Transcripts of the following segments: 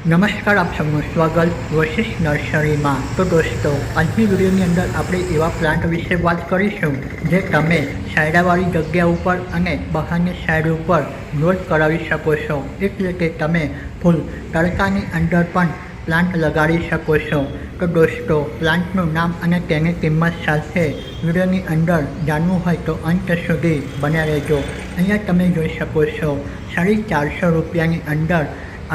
નમસ્કાર, આપ સૌનું સ્વાગત વશિષ્ઠ નર્સરીમાં। તો દોસ્તો, આજની વિડીયોની અંદર આપણે એવા પ્લાન્ટ વિશે વાત કરીશું જે તમે છાંયડાવાળી જગ્યા ઉપર અને બહારની સાઈડ ઉપર ગ્રોથ કરાવી શકો છો, એટલે કે તમે ફૂલ તડકાની અંદર પણ પ્લાન્ટ લગાડી શકો છો। તો દોસ્તો, પ્લાન્ટનું નામ અને તેની કિંમત સાથે વિડીયોની અંદર જાણવું હોય તો અંત સુધી બન્યા રહેજો। અહીંયા તમે જોઈ શકો છો 450 રૂપિયાની અંદર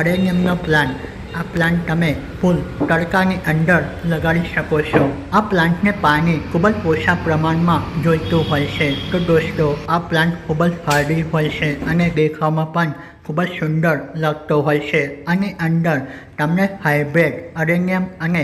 અરેનિયમનો પ્લાન્ટ। આ પ્લાન્ટ તમે ફૂલ તડકાની અંદર લગાડી શકો છો। આ પ્લાન્ટને પાણી ખૂબ જ ઓછા પ્રમાણમાં જોઈતું હોય છે। તો દોસ્તો, આ પ્લાન્ટ ખૂબ જ હાર્ડી હોય છે અને દેખાવમાં પણ ખૂબ જ સુંદર લાગતો હોય છે। આની અંદર તમને હાઇબ્રિડ અરેનિયમ અને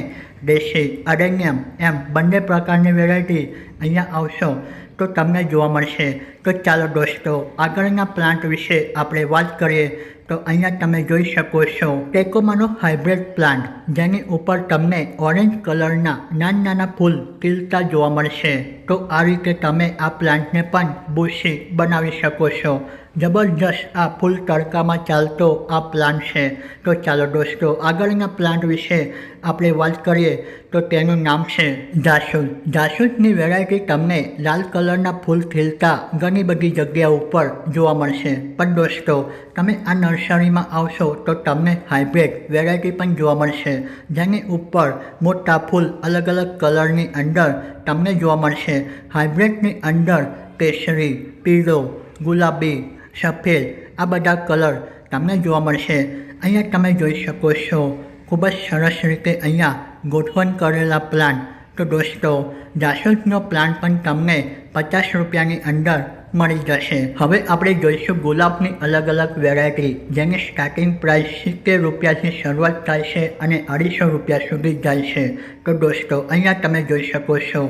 દેશી અરેનિયમ એમ બંને પ્રકારની વેરાયટી અહીંયા આવશો તો તમને જોવા મળશે। તો ચાલો દોસ્તો, આગળના પ્લાન્ટ વિશે આપણે વાત કરીએ। તો અહીંયા તમે જોઈ શકો છો ટેકોમાનો હાઇબ્રિડ પ્લાન્ટ, જેની ઉપર તમને ઓરેન્જ કલરના નાના ફૂલ ખીલતા જોવા મળશે। તો આ રીતે તમે આ પ્લાન્ટને પણ બુશી બનાવી શકો છો। જબરજસ્ત આ ફૂલ તડકામાં ચાલતો આ પ્લાન્ટ છે। તો ચાલો દોસ્તો, આગળના પ્લાન્ટ વિશે આપણે વાત કરીએ તો તેનું નામ છે જાસૂદ। જાસૂદની વેરાયટી તમને લાલ કલરના ફૂલ ખીલતા ઘણી બધી જગ્યા ઉપર જોવા મળશે, પણ દોસ્તો તમે આ નર્સરીમાં આવશો તો તમને હાઇબ્રિડ વેરાયટી પણ જોવા મળશે, જેની ઉપર મોટા ફૂલ અલગ અલગ કલરની અંદર તમને જોવા મળશે। હાઇબ્રિડની અંદર કેસરી, પીળો, ગુલાબી, સફેદ આ બધા કલર તમને જોવા મળશે। અહીંયા તમે જોઈ શકો છો ખૂબ જ સરસ રીતે અહીંયા ગોઠવણ કરેલા પ્લાન્ટ। તો દોસ્તો, જાસૂદનો પ્લાન્ટ પણ તમને 50 રૂપિયાની અંદર મળી જશે। હવે આપણે જોઈશું ગુલાબની અલગ અલગ વેરાયટી, જેની સ્ટાર્ટિંગ પ્રાઇસ 70 રૂપિયાથી શરૂઆત થાય છે અને 250 રૂપિયા સુધી જાય છે। તો દોસ્તો, અહીંયા તમે જોઈ શકો છો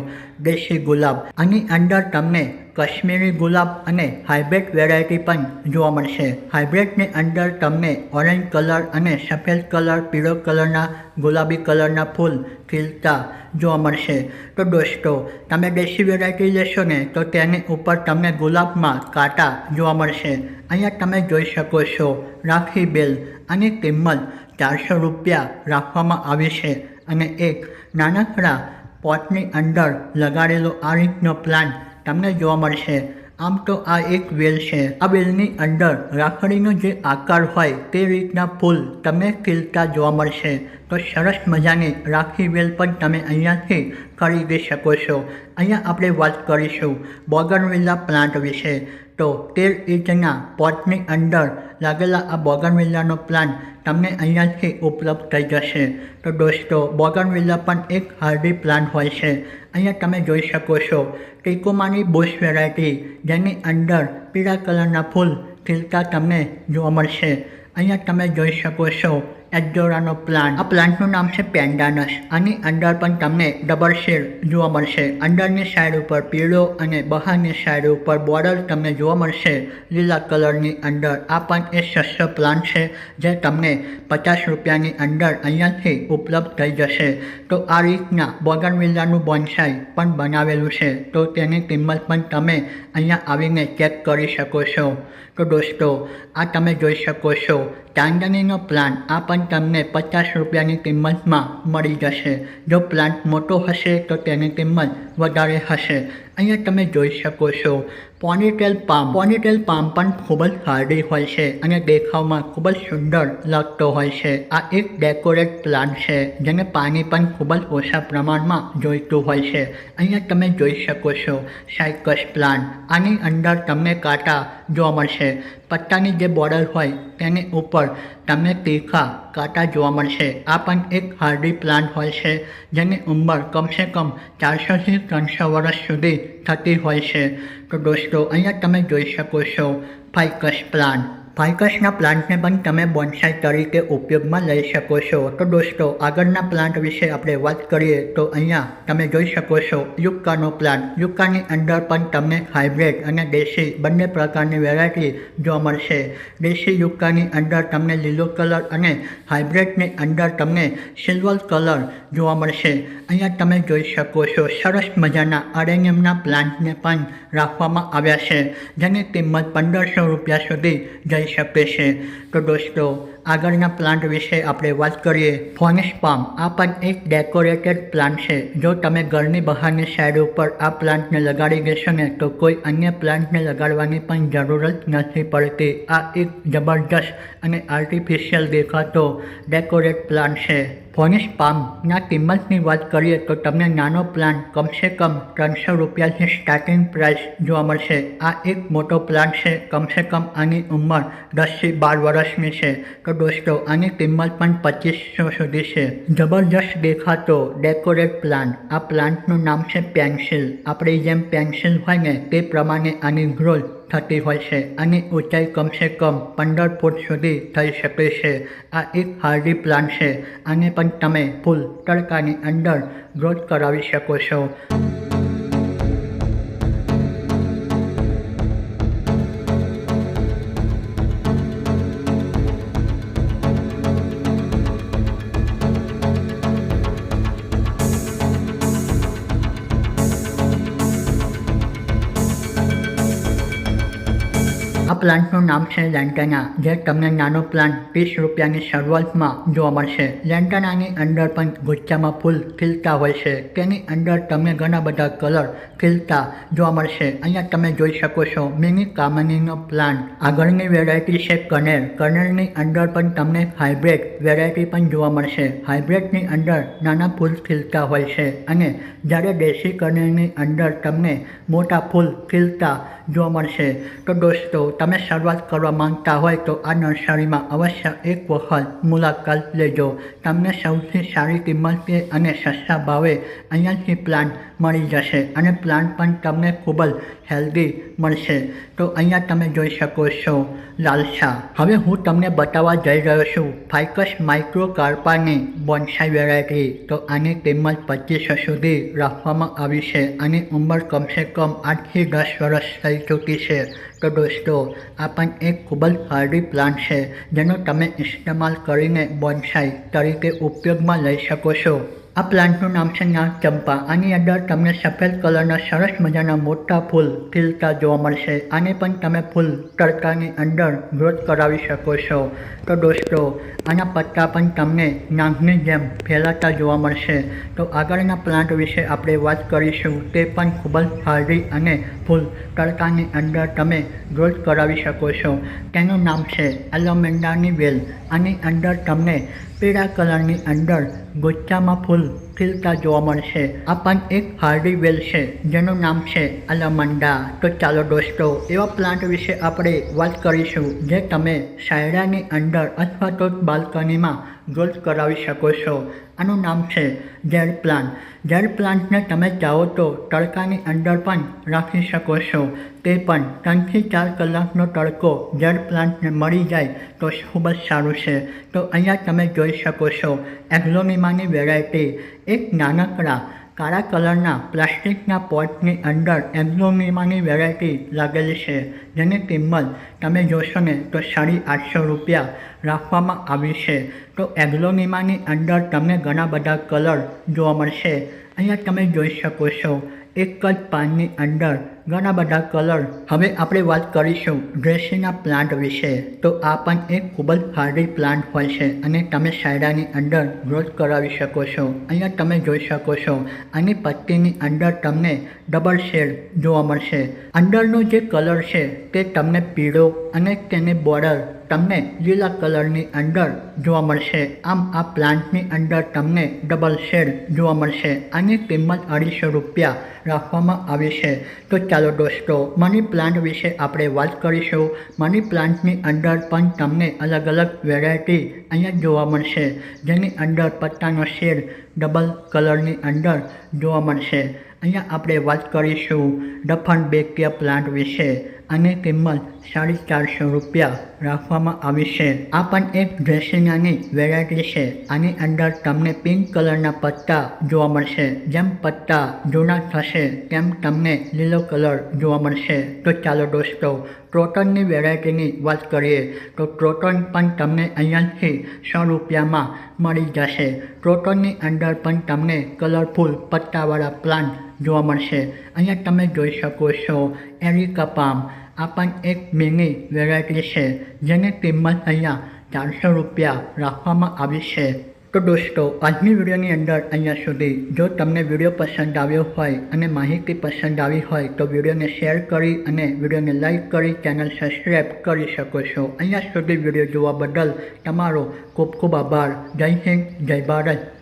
દેશી ગુલાબ। આની અંદર તમને કાશ્મીરી ગુલાબ અને હાઇબ્રિડ વેરાયટી પણ જોવા મળશે। હાઇબ્રિડની અંદર તમને ઓરેન્જ કલર અને સફેદ કલર, પીળો કલરના, ગુલાબી કલરના ફૂલ ખીલતા જોવા મળશે। તો દોસ્તો, તમે દેશી વેરાયટી લેશો ને તો તેની ઉપર તમને ગુલાબમાં કાંટા જોવા મળશે। અહીંયા તમે જોઈ શકો છો રાખી બેલ। આની કિંમત 400 રૂપિયા રાખવામાં આવી છે અને એક નાનકડા પોટની અંદર લગાડેલો આ રીતનો પ્લાન્ટ તમને જોવા મળશે। આમ તો આ એક વેલ છે। આ વેલની અંદર રાખડીનો જે આકાર હોય તે રીતના ફૂલ તમને ખીલતા જોવા મળશે। તો સરસ મજાની રાખી વેલ પણ તમે અહીંયાથી ખરીદી શકો છો। અહીંયા આપણે વાત કરીશું બોગનવિલા પ્લાન્ટ વિશે। તો 13 ઇંચના પોટની અંદર લાગેલા આ બોગનવિલાનો પ્લાન્ટ તમને અહીંયાથી ઉપલબ્ધ થઈ જશે। તો દોસ્તો, બોગનવિલા પણ એક હાર્ડી પ્લાન્ટ હોય છે। અહીંયા તમે જોઈ શકો છો ટેકોમાની બુશ વેરાયટી, જેની અંદર પીળા કલરના ફૂલ ખીલતા તમને જોવા મળશે। અહીંયા તમે જોઈ શકો છો એડોરાનો પ્લાન્ટ। આ પ્લાન્ટનું નામ છે પેન્ડાનસ। આની અંદર પણ તમને ડબલ શેડ જોવા મળશે। અંદરની સાઈડ ઉપર પીળો અને બહારની સાઈડ ઉપર બોર્ડર તમને જોવા મળશે લીલા કલરની અંદર। આ પણ એક સસ્તો પ્લાન્ટ છે જે તમને 50 રૂપિયાની અંદર અહીંયાથી ઉપલબ્ધ થઈ જશે। તો આ રીતના બોગનવિલાનું બોન્સાઈ પણ બનાવેલું છે, તો તેની કિંમત પણ તમે અહીંયા આવીને ચેક કરી શકો છો। તો દોસ્તો, આ તમે જોઈ શકો છો ચાંદનીનો પ્લાન્ટ। આ પણ તમને 50 રૂપિયાની કિંમતમાં મળી જશે। જો પ્લાન્ટ મોટો હશે તો તેની કિંમત વધારે હશે। અહીંયા તમે જોઈ શકો છો પોનીટેલ પામ। પોનીટેલ પામ પણ ખૂબ જ હાર્ડી હોય છે અને દેખાવમાં ખૂબ જ સુંદર લાગતો હોય છે। આ એક ડેકોરેટ પ્લાન્ટ છે, જેને પાણી પણ ખૂબ જ ઓછા પ્રમાણમાં જોઈતું હોય છે। અહીંયા તમે જોઈ શકો છો સાઇકસ પ્લાન્ટ। આની અંદર તમને કાંટા જોવા મળશે। પત્તાની જે બોર્ડર હોય તેની ઉપર તમને તીખા કાંટા જોવા મળશે। આ પણ એક હાર્ડી પ્લાન્ટ હોય છે, જેની ઉંમર કમસે કમ 400 થી 300 વર્ષ સુધી થતી હોય છે। તો દોસ્તો, અહીંયા તમે જોઈ શકો છો ફાઇકસ પ્લાન્ટ। ફાઇકસના પ્લાન્ટને પણ તમે બોન્સાઈ તરીકે ઉપયોગમાં લઈ શકો છો। તો દોસ્તો, આગળના પ્લાન્ટ વિશે આપણે વાત કરીએ તો અહીંયા તમે જોઈ શકો છો યુક્કાનો પ્લાન્ટ। યુક્કાની અંદર પણ તમને હાઇબ્રિડ અને દેશી બંને પ્રકારની વેરાયટી જોવા મળશે। દેશી યુક્કાની અંદર તમને લીલો કલર અને હાઇબ્રિડની અંદર તમને સિલ્વર કલર જોવા મળશે। અહીંયા તમે જોઈ શકો છો સરસ મજાના અરેનિયમના પ્લાન્ટને પણ રાખવામાં આવ્યા છે, જેની કિંમત 1500 રૂપિયા સુધી જઈ શકે છે। તો દોસ્તો, આગળના પ્લાન્ટ વિશે આપણે વાત કરીએ ફોનિક્સ પામ. આ પણ એક ડેકોરેટેડ પ્લાન્ટ છે. જો તમે ઘરની બહારની સાઈડ ઉપર આ પ્લાન્ટને લગાડી દેશો ને તો કોઈ અન્ય પ્લાન્ટને લગાડવાની પણ જરૂરત નથી પડતી. આ એક જબરદસ્ત અને આર્ટિફિશિયલ દેખાતો ડેકોરેટ પ્લાન્ટ છે. ફોનિક્સ પામના કિંમતની વાત કરીએ તો તમને નાનો પ્લાન્ટ કમસે કમ 300 રૂપિયાથી સ્ટાર્ટિંગ પ્રાઇસ જોવા મળશે. આ એક મોટો પ્લાન્ટ છે. કમસે કમ આની ઉંમર 10 થી 12 વર્ષની છે. તો દોસ્તો આની કિંમત પણ 2500 સુધી છે. જબરજસ્ત દેખાતો ડેકોરેટ પ્લાન્ટ. આ પ્લાન્ટનું નામ છે પેન્સિલ. આપણી જેમ પેન્સિલ હોય ને તે પ્રમાણે આની ગ્રોથ થતી હોય છે. આની ઊંચાઈ કમસે કમ 15 ફૂટ સુધી થઈ શકે છે. આ એક હાર્ડી પ્લાન્ટ છે. આને પણ તમે ફૂલ તડકાની અંદર ગ્રોથ કરાવી શકો છો. આ પ્લાન્ટનું નામ છે લેન્ટેના, જે તમને નાનો પ્લાન્ટ 30 રૂપિયાની શરૂઆતમાં જોવા મળશે. લેન્ટેનાની અંદર પણ ગુચ્છામાં ફૂલ ખીલતા હોય છે. તેની અંદર તમને ઘણા બધા કલર ખીલતા જોવા મળશે. અહીંયા તમે જોઈ શકો છો મિની કામનીનો પ્લાન્ટ. આગળની વેરાયટી છે કનેર. કનેરની અંદર પણ તમને હાઇબ્રિડ વેરાયટી પણ જોવા મળશે. હાઇબ્રિડની અંદર નાના ફૂલ ખીલતા હોય છે અને જ્યારે દેશી કનેરની અંદર તમને મોટા ફૂલ ખીલતા જોવા મળશે. તો દોસ્તો તમે શરૂઆત કરવા માંગતા હોય તો આ નર્સરીમાં અવશ્ય એક વખત મુલાકાત લેજો. તમને સૌથી સારી કિંમતે અને સસ્તા ભાવે અહીંયાથી પ્લાન્ટ મળી જશે અને પ્લાન્ટ પણ તમને ખૂબ જ હેલ્ધી મળશે. તો અહીંયા તમે જોઈ શકો છો લાલસા. હવે હું તમને બતાવવા જઈ રહ્યો છું ફાઇકસ માઇક્રોકાર્પાની બોન્સાઈ વેરાયટી. તો આની કિંમત 2500 સુધી રાખવામાં આવી છે. આની ઉંમર કમસે કમ 8 થી 10 વર્ષ થઈ ચૂકી છે. તો દોસ્તો આ પણ એક ખૂબ જ હાર્ડી પ્લાન્ટ છે જેનો તમે ઇસ્તેમાલ કરીને બોન્સાઈ તરીકે ઉપયોગમાં લઈ શકો છો. આ પ્લાન્ટનું નામ છે નાગ ચંપા. આની અંદર તમને સફેદ કલરના સરસ મજાના મોટા ફૂલ ખીલતા જોવા મળશે. આને પણ તમે ફૂલ તડકાની અંદર ગ્રોથ કરાવી શકો છો. તો દોસ્તો આના પત્તા પણ તમને નાગની જેમ ફેલાતા જોવા મળશે. તો આગળના પ્લાન્ટ વિશે આપણે વાત કરીશું. તે પણ ખૂબ જ હાર્ડી અને ફૂલ તડકાની અંદર તમે ગ્રોથ કરાવી શકો છો. તેનું નામ છે એલોમેન્ડાની વેલ. આની અંદર તમને પીળા કલરની અંદર ગુચ્છામાં ફૂલ ખીલતા જોવા મળશે. આ પણ એક હાર્ડી વેલ છે જેનું નામ છે એલોમંડા. તો ચાલો દોસ્તો એવા પ્લાન્ટ વિશે આપણે વાત કરીશું જે તમે શાયરાની અંદર અથવા તો બાલ્કનીમાં ગ્રોથ કરાવી શકો છો. આનું નામ છે જેડ પ્લાન્ટ. જેડ પ્લાન્ટને તમે ચાહો તો તડકાની અંદર પણ રાખી શકો છો. તે પણ 3 થી 4 કલાકનો તડકો જેડ પ્લાન્ટને મળી જાય તો ખૂબ જ સારું છે. તો અહીંયા તમે જોઈ શકો છો એગ્લોનિમાની વેરાયટી. એક નાનકડા કાળા કલરના પ્લાસ્ટિકના પોટની અંદર એગ્લોનિમાની વેરાયટી લાગેલી છે જેની કિંમત તમે જોશો ને તો 850 રૂપિયા રાખવામાં આવી છે. તો એગ્લોનિમાની અંદર તમને ઘણા બધા કલર જોવા મળશે. અહીંયા તમે જોઈ શકો છો એક જ પાનની અંદર ઘણા બધા કલર. હવે આપણે વાત કરીશું ડ્રેસીના પ્લાન્ટ વિશે. તો આ પણ એક ખૂબ જ હાર્ડી પ્લાન્ટ હોય છે અને તમે શાયરાની અંદર ગ્રોથ કરાવી શકો છો. અહીંયા તમે જોઈ શકો છો આની પત્તીની અંદર તમને ડબલ શેડ જોવા મળશે. અંદરનો જે કલર છે તે તમને પીળો અને તેની બોર્ડર તમને લીલા કલરની અંદર જોવા મળશે. આમ આ પ્લાન્ટની અંદર તમને ડબલ શેડ જોવા મળશે. આની કિંમત 250 રૂપિયા રાખવામાં આવી છે. તો ચાલો દોસ્તો મની પ્લાન્ટ વિશે આપણે વાત કરીશું. મની પ્લાન્ટની અંદર પણ તમને અલગ અલગ વેરાયટી અહીંયા જોવા મળશે જેની અંદર પત્તાનો શેડ ડબલ કલરની અંદર જોવા મળશે. અહીંયા આપણે વાત કરીશું ડફન બેકિયા પ્લાન્ટ વિશે. આની કિંમત 450 રૂપિયા રાખવામાં આવી છે. આ પણ એક ડ્રેસિંગાની વેરાયટી છે. આની અંદર તમને પિંક કલરના પત્તા જોવા મળશે. જેમ પત્તા જૂના થશે તેમ તમને લીલો કલર જોવા મળશે. તો ચાલો દોસ્તો ક્રોટનની વેરાયટીની વાત કરીએ. તો ક્રોટન પણ તમને અહીંયાથી 100 રૂપિયામાં મળી જશે. ક્રોટનની અંદર પણ તમને કલરફુલ પત્તાવાળા પ્લાન્ટ જોવા મળશે. અહીંયા તમે જોઈ શકો છો એરિકા પામ. આ પણ એક મિની વેરાયટી છે જેની કિંમત અહીંયા ₹400 રાખવામાં આવી છે। તો દોસ્તો આજની વિડીયોની અંદર અહીંયા સુધી જો તમને વિડીયો પસંદ આવ્યો હોય અને માહિતી પસંદ આવી હોય તો વિડીયોને શેર કરી અને વિડીયોને લાઈક કરી ચેનલ સબસ્ક્રાઈબ કરી શકો છો। અહીંયા સુધી વિડીયો જોવા બદલ તમારો ખૂબ ખૂબ આભાર। જય હિન્દ, જય ભારત।